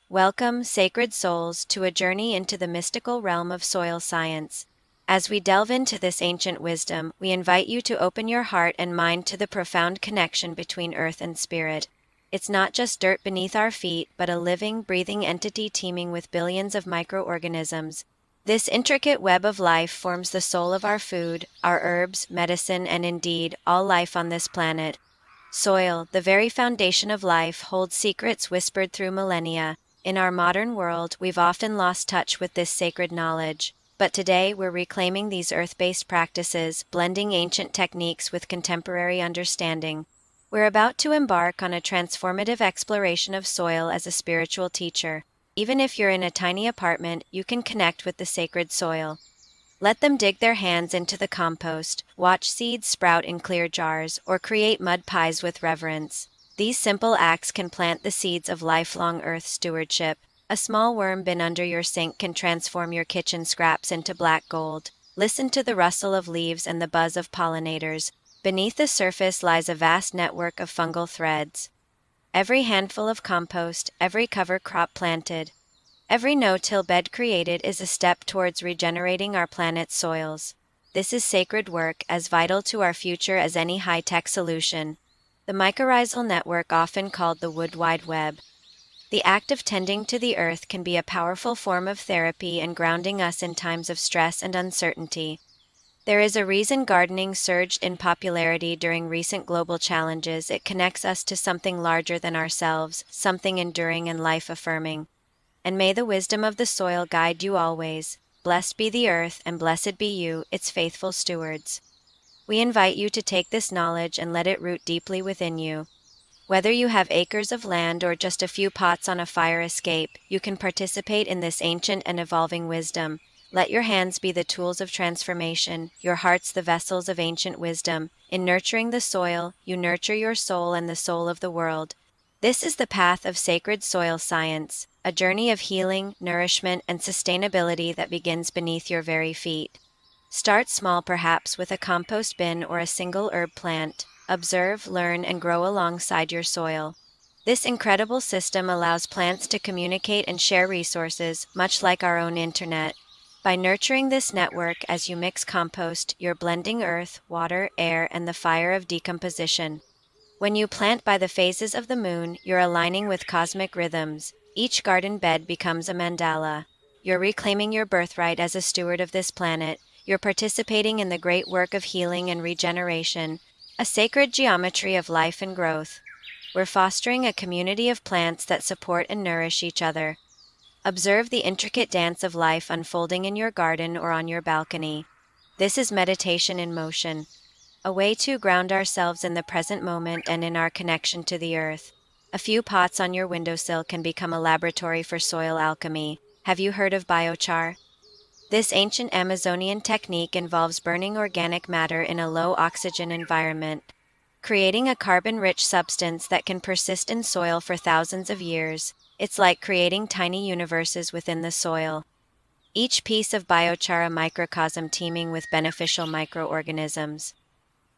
Welcome, sacred souls, to a journey into the mystical realm of soil science. As we delve into this ancient wisdom, we invite you to open your heart and mind to the profound connection between earth and spirit. It's not just dirt beneath our feet, but a living, breathing entity teeming with billions of microorganisms. This intricate web of life forms the soul of our food, our herbs, medicine, and indeed, all life on this planet. Soil, the very foundation of life, holds secrets whispered through millennia. In our modern world, we've often lost touch with this sacred knowledge. But today, we're reclaiming these earth-based practices, blending ancient techniques with contemporary understanding. We're about to embark on a transformative exploration of soil as a spiritual teacher. Even if you're in a tiny apartment, you can connect with the sacred soil. Let them dig their hands into the compost, watch seeds sprout in clear jars, or create mud pies with reverence. These simple acts can plant the seeds of lifelong earth stewardship. A small worm bin under your sink can transform your kitchen scraps into black gold. Listen to the rustle of leaves and the buzz of pollinators. Beneath the surface lies a vast network of fungal threads. Every handful of compost, every cover crop planted, every no-till bed created is a step towards regenerating our planet's soils. This is sacred work, as vital to our future as any high-tech solution. The mycorrhizal network, often called the Wood Wide Web. The act of tending to the earth can be a powerful form of therapy and grounding us in times of stress and uncertainty. There is a reason gardening surged in popularity during recent global challenges. It connects us to something larger than ourselves, something enduring and life-affirming. And may the wisdom of the soil guide you always. Blessed be the earth, and blessed be you, its faithful stewards. We invite you to take this knowledge and let it root deeply within you. Whether you have acres of land or just a few pots on a fire escape, you can participate in this ancient and evolving wisdom. Let your hands be the tools of transformation, your hearts the vessels of ancient wisdom. In nurturing the soil, you nurture your soul and the soul of the world. This is the path of sacred soil science, a journey of healing, nourishment, and sustainability that begins beneath your very feet. Start small, perhaps with a compost bin or a single herb plant. Observe, learn, and grow alongside your soil. This incredible system allows plants to communicate and share resources, much like our own internet. By nurturing this network as you mix compost, you're blending earth, water, air, and the fire of decomposition. When you plant by the phases of the moon, you're aligning with cosmic rhythms. Each garden bed becomes a mandala. You're reclaiming your birthright as a steward of this planet. You're participating in the great work of healing and regeneration, a sacred geometry of life and growth. We're fostering a community of plants that support and nourish each other. Observe the intricate dance of life unfolding in your garden or on your balcony. This is meditation in motion, a way to ground ourselves in the present moment and in our connection to the earth. A few pots on your windowsill can become a laboratory for soil alchemy. Have you heard of biochar? This ancient Amazonian technique involves burning organic matter in a low-oxygen environment, creating a carbon-rich substance that can persist in soil for thousands of years. It's like creating tiny universes within the soil. Each piece of biochar a microcosm teeming with beneficial microorganisms.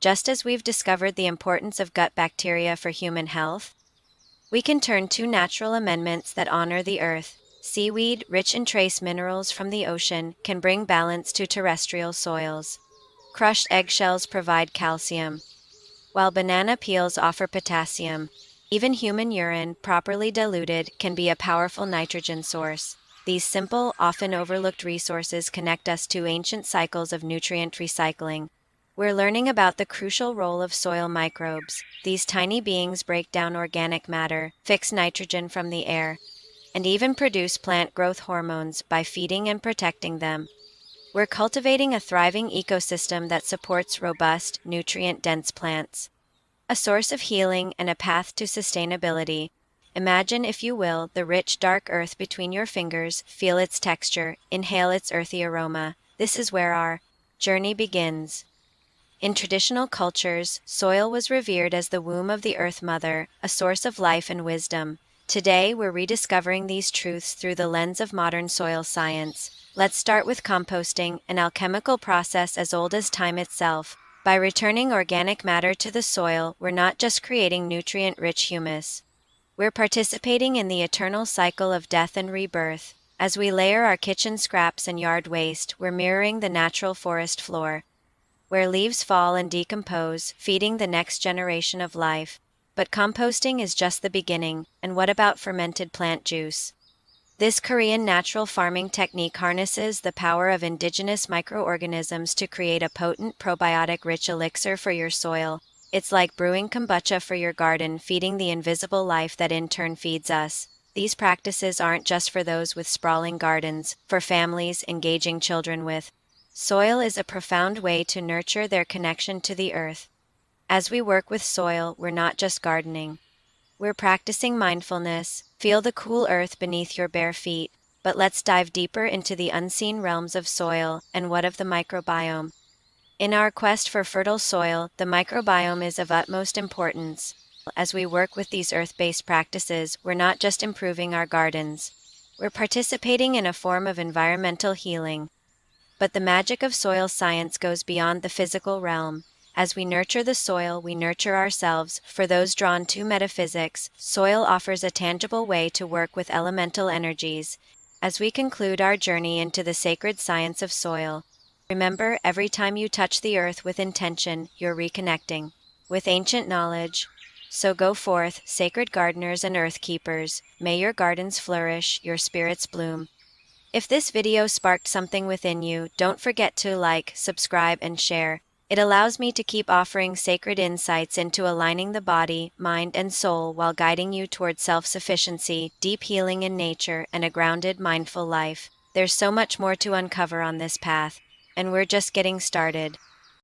Just as we've discovered the importance of gut bacteria for human health, we can turn to natural amendments that honor the earth. Seaweed, rich in trace minerals from the ocean, can bring balance to terrestrial soils. Crushed eggshells provide calcium, while banana peels offer potassium. Even human urine, properly diluted, can be a powerful nitrogen source. These simple, often overlooked resources connect us to ancient cycles of nutrient recycling. We're learning about the crucial role of soil microbes. These tiny beings break down organic matter, fix nitrogen from the air, and even produce plant growth hormones by feeding and protecting them. We're cultivating a thriving ecosystem that supports robust, nutrient-dense plants. A source of healing and a path to sustainability. Imagine, if you will, the rich, dark earth between your fingers, feel its texture, inhale its earthy aroma. This is where our journey begins. In traditional cultures, soil was revered as the womb of the Earth Mother, a source of life and wisdom. Today, we're rediscovering these truths through the lens of modern soil science. Let's start with composting, an alchemical process as old as time itself. By returning organic matter to the soil, we're not just creating nutrient-rich humus. We're participating in the eternal cycle of death and rebirth. As we layer our kitchen scraps and yard waste, we're mirroring the natural forest floor, where leaves fall and decompose, feeding the next generation of life. But composting is just the beginning, and what about fermented plant juice? This Korean natural farming technique harnesses the power of indigenous microorganisms to create a potent probiotic-rich elixir for your soil. It's like brewing kombucha for your garden, feeding the invisible life that in turn feeds us. These practices aren't just for those with sprawling gardens, for families engaging children with. Soil is a profound way to nurture their connection to the earth. As we work with soil, we're not just gardening. We're practicing mindfulness. Feel the cool earth beneath your bare feet. But let's dive deeper into the unseen realms of soil, and what of the microbiome? In our quest for fertile soil, the microbiome is of utmost importance. As we work with these earth-based practices, we're not just improving our gardens. We're participating in a form of environmental healing. But the magic of soil science goes beyond the physical realm. As we nurture the soil, we nurture ourselves. For those drawn to metaphysics, soil offers a tangible way to work with elemental energies. As we conclude our journey into the sacred science of soil, remember, every time you touch the earth with intention, you're reconnecting with ancient knowledge. So go forth, sacred gardeners and earth keepers. May your gardens flourish, your spirits bloom. If this video sparked something within you, don't forget to like, subscribe, and share. It allows me to keep offering sacred insights into aligning the body, mind, and soul while guiding you toward self-sufficiency, deep healing in nature, and a grounded, mindful life. There's so much more to uncover on this path, and we're just getting started.